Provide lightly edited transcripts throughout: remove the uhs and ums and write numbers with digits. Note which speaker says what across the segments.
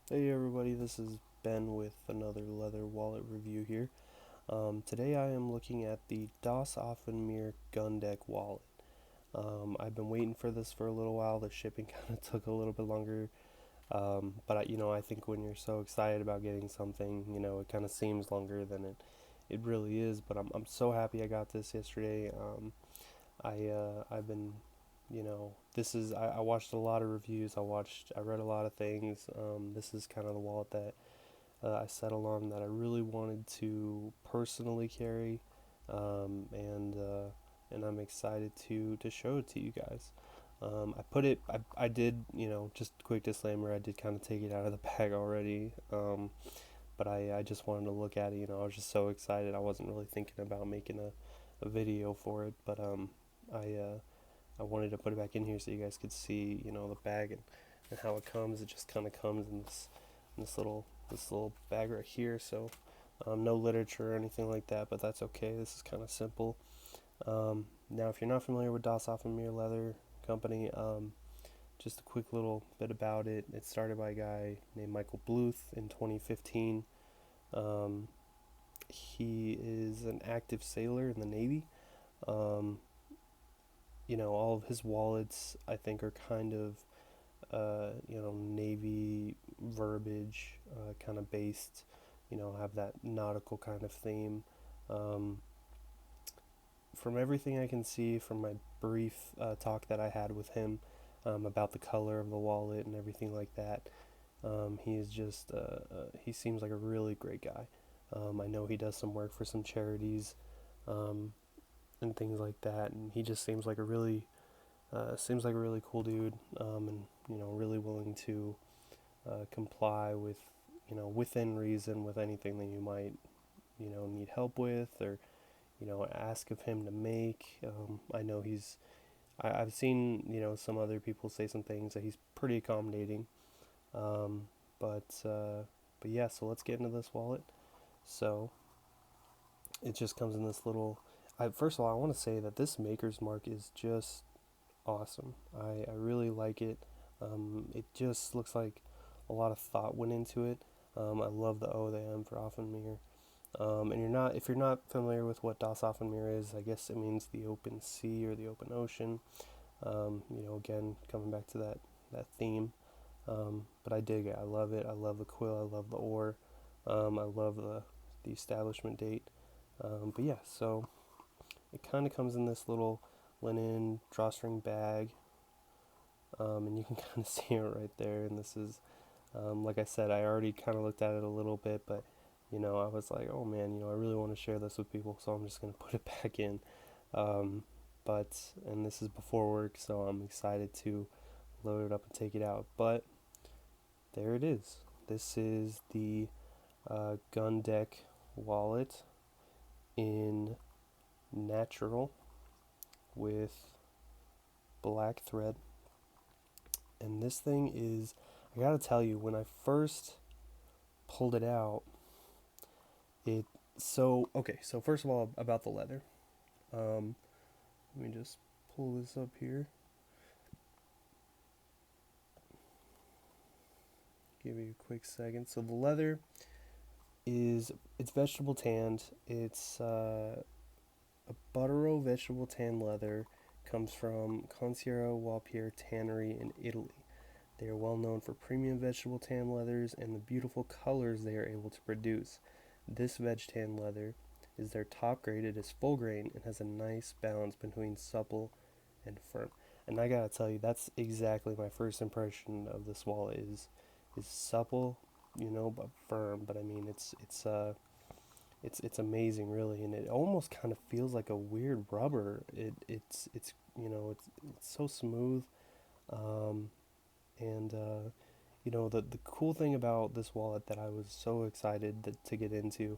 Speaker 1: Hey everybody, this is Ben with another leather wallet review here. Today I am looking at the DasOffeneMeer Gundeck Wallet. I've been waiting for this for a little while. The shipping kind of took a little bit longer, but I think when you're so excited about getting something, it kind of seems longer than it really is. But I'm so happy I got this yesterday. I've been I watched a lot of reviews. I read a lot of things. This is kind of the wallet that I settled on that I really wanted to personally carry, and I'm excited to show it to you guys. I did, just quick disclaimer, I did kind of take it out of the bag already, but I just wanted to look at it. I was just so excited. I wasn't really thinking about making a video for it, but I uh, I wanted to put it back in here so you guys could see, the bag and how it comes. It just kind of comes in this little bag right here. So no literature or anything like that, but that's okay. This is kind of simple. Now, if you're not familiar with DasOffeneMeer Leather Company, just a quick little bit about it. It started by a guy named Michael Bluth in 2015. Um, he is an active sailor in the Navy. Um, all of his wallets, I think, are kind of Navy verbiage, kind of based, have that nautical kind of theme. Um, from everything I can see from my brief talk that I had with him about the color of the wallet and everything like that, he seems like a really great guy. I know he does some work for some charities um, and things like that, and he just seems like a really cool dude, and really willing to comply with, within reason, with anything that you might, need help with, or ask of him to make. I know I've seen, some other people say some things that he's pretty accommodating. Um, but but yeah, so let's get into this wallet. So it just comes in this little. First of all, I want to say that this maker's mark is just awesome. I really like it. It just looks like a lot of thought went into it. I love the O, the M for Offenmeer. And if you're not familiar with what Das Offenmeer is, I guess it means the open sea or the open ocean. Again, coming back to that theme. But I dig it. I love it. I love the quill. I love the ore. I love the establishment date. But yeah, so it kind of comes in this little linen drawstring bag, and you can kind of see it right there. And this is, like I said, I already kind of looked at it a little bit, but I was like, oh man, I really want to share this with people, so I'm just gonna put it back in. Um, and this is before work, so I'm excited to load it up and take it out. But there it is. This is the Gundeck wallet in natural with black thread. And this thing is, I gotta tell you, when I first pulled it out, it okay. So first of all, about the leather. Um, Let me just pull this up here. Give you a quick second. So the leather it's vegetable tanned. It's a Buttero vegetable tan leather. Comes from Consigliere Walpier Tannery in Italy. They are well known for premium vegetable tan leathers and the beautiful colors they are able to produce. This veg tan leather is their top grade. It is full grain and has a nice balance between supple and firm. And I gotta tell you, that's exactly my first impression of this wallet is supple, but firm. But I mean, it's amazing, really, and it almost kind of feels like a weird rubber. It's so smooth, um, and the cool thing about this wallet that I was so excited to get into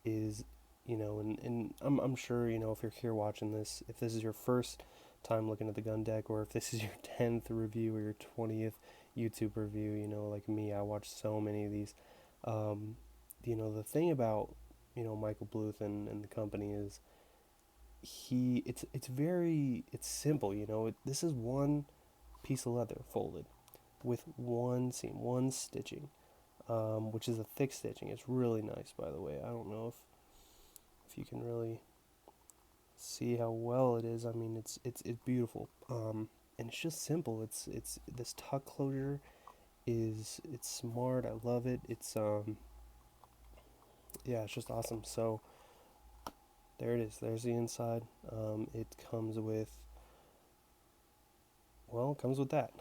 Speaker 1: is, and I'm sure, if you're here watching this, if this is your first time looking at the gun deck, or if this is your 10th review or your 20th YouTube review, like me, I watch so many of these. Um, the thing about, Michael Bluth and the company is it's simple, this is one piece of leather folded with one seam, one stitching. which is a thick stitching. It's really nice, by the way. I don't know if you can really see how well it is. I mean, it's beautiful. And it's just simple. It's this tuck closure it's smart. I love it. Yeah, it's just awesome. So there it is. There's the inside. It comes with it comes with that.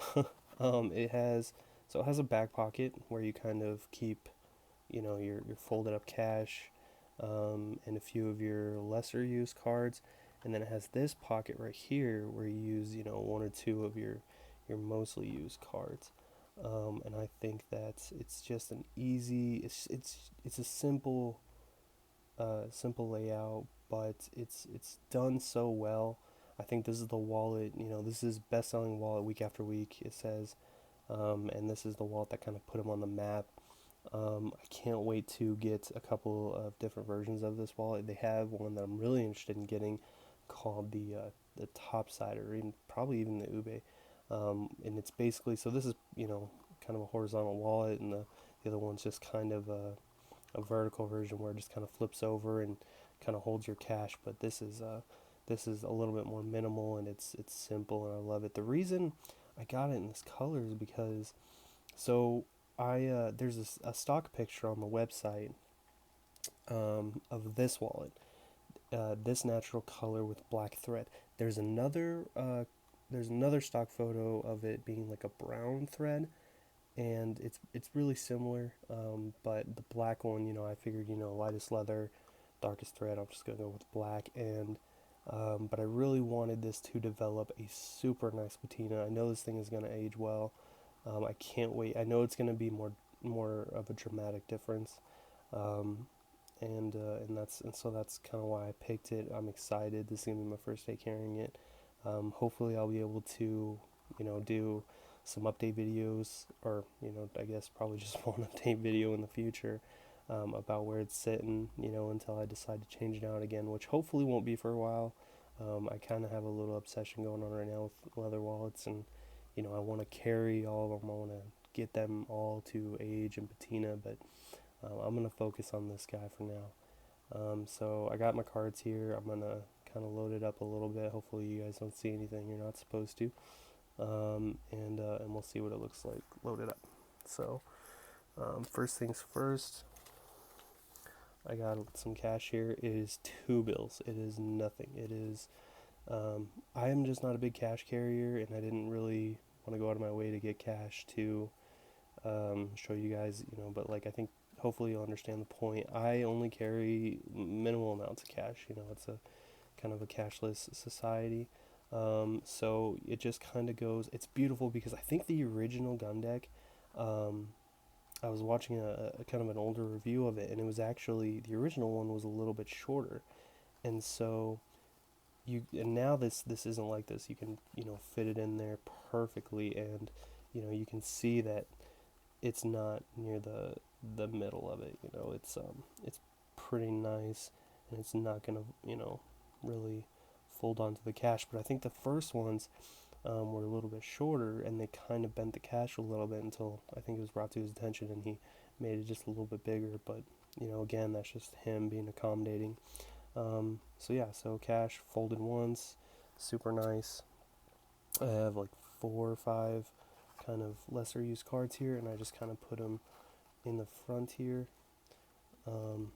Speaker 1: It has it has a back pocket where you kind of keep your folded up cash, and a few of your lesser used cards, and then it has this pocket right here where you use one or two of your mostly used cards. And I think that it's just an easy, it's a simple layout, but it's done so well. I think this is the wallet. This is best selling wallet week after week. It says, and this is the wallet that kind of put him on the map. I can't wait to get a couple of different versions of this wallet. They have one that I'm really interested in getting called the Topside, or even probably even the Ube. And it's basically, so this is kind of a horizontal wallet, and the other one's just kind of a vertical version where it just kind of flips over and kind of holds your cash. But this is a little bit more minimal, and it's simple, and I love it. The reason I got it in this color is because so I there's a stock picture on the website of this wallet, this natural color with black thread. There's another stock photo of it being like a brown thread, and it's really similar. But the black one, I figured, lightest leather, darkest thread. I'm just gonna go with black, and but I really wanted this to develop a super nice patina. I know this thing is gonna age well. I can't wait. I know it's gonna be more of a dramatic difference. Um, and so that's kind of why I picked it. I'm excited. This is gonna be my first day carrying it. Hopefully, I'll be able to, do some update videos, or I guess probably just one update video in the future, about where it's sitting, until I decide to change it out again, which hopefully won't be for a while. I kind of have a little obsession going on right now with leather wallets, and I want to carry all of them. I want to get them all to age and patina, but I'm gonna focus on this guy for now. So I got my cards here. I'm gonna kind of load it up a little bit. Hopefully you guys don't see anything you're not supposed to. And we'll see what it looks like loaded up. So first things first, I got some cash here. It is 2 bills. It is nothing. It is. I am just not a big cash carrier, and I didn't really want to go out of my way to get cash to show you guys. But like I think hopefully you'll understand the point. I only carry minimal amounts of cash. It's a kind of a cashless society. So it just kind of goes. It's beautiful because I think the original Gundeck. I was watching a kind of an older review of it, and it was actually the original one was a little bit shorter, and so and now this isn't like this. You can fit it in there perfectly, and you can see that it's not near the middle of it. It's pretty nice, and it's not gonna really fold onto the cash. But I think the first ones were a little bit shorter, and they kind of bent the cash a little bit until I think it was brought to his attention, and he made it just a little bit bigger. But again, that's just him being accommodating. So yeah, so cash folded once, super nice. I have like 4 or 5 kind of lesser used cards here, and I just kind of put them in the front here. And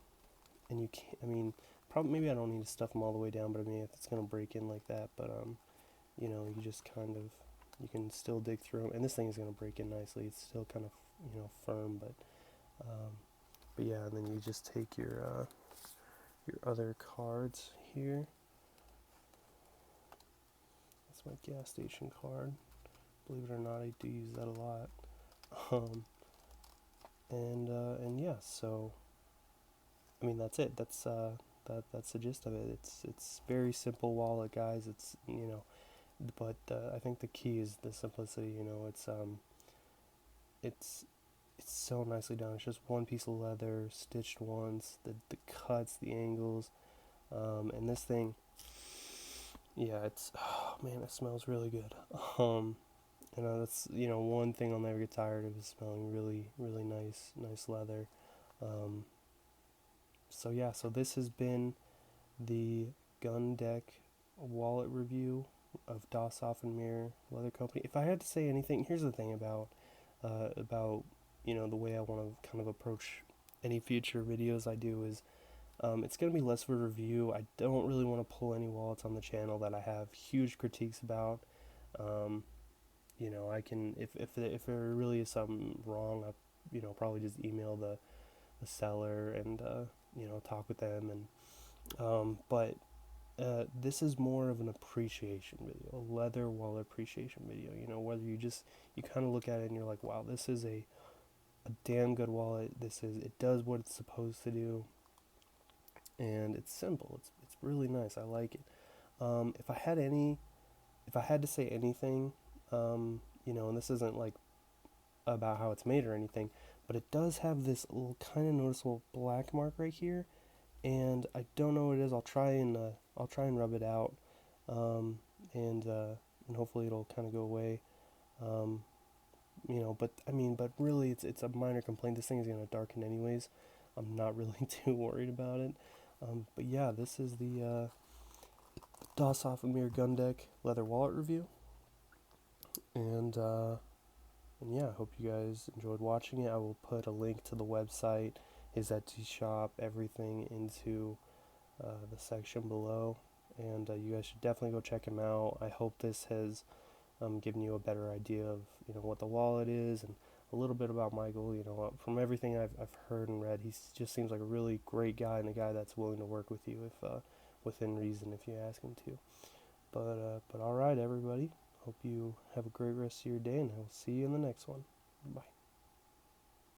Speaker 1: you can't, I mean, probably maybe I don't need to stuff them all the way down, but I mean if it's gonna break in like that, but you just kind of you can still dig through them, and this thing is gonna break in nicely. It's still kind of firm, but yeah, and then you just take your other cards here. That's my gas station card. Believe it or not, I do use that a lot. And yeah, so I mean that's it. That's the gist of it. It's very simple wallet, guys. But I think the key is the simplicity. It's so nicely done. It's just one piece of leather, stitched once. The cuts, the angles, and this thing. Yeah, oh man, it smells really good. And that's, one thing I'll never get tired of is smelling really, really nice leather. Um, so yeah, so this has been the Gundeck Wallet review of DasOffeneMeer Leather Company. If I had to say anything, here's the thing about the way I want to kind of approach any future videos I do is it's going to be less of a review. I don't really want to pull any wallets on the channel that I have huge critiques about. Um, I can if there really is something wrong, I probably just email the seller and talk with them but this is more of an appreciation video, a leather wallet appreciation video. Whether you kind of look at it and you're like, wow, this is a damn good wallet. It does what it's supposed to do, and it's simple. It's really nice. I like it. If I had to say anything, and this isn't like about how it's made or anything, but it does have this little kind of noticeable black mark right here, and I don't know what it is. I'll try and rub it out, um, and hopefully it'll kind of go away. Um, but really, it's a minor complaint. This thing is gonna darken anyways. I'm not really too worried about it. But yeah, this is the DasOffeneMeer Gundeck leather wallet review, and yeah, I hope you guys enjoyed watching it. I will put a link to the website, his Etsy shop, everything into the section below, and you guys should definitely go check him out. I hope this has given you a better idea of what the wallet is and a little bit about Michael. From everything I've heard and read, he just seems like a really great guy and a guy that's willing to work with you if within reason if you ask him to. But all right, everybody. Hope you have a great rest of your day, and I will see you in the next one. Bye.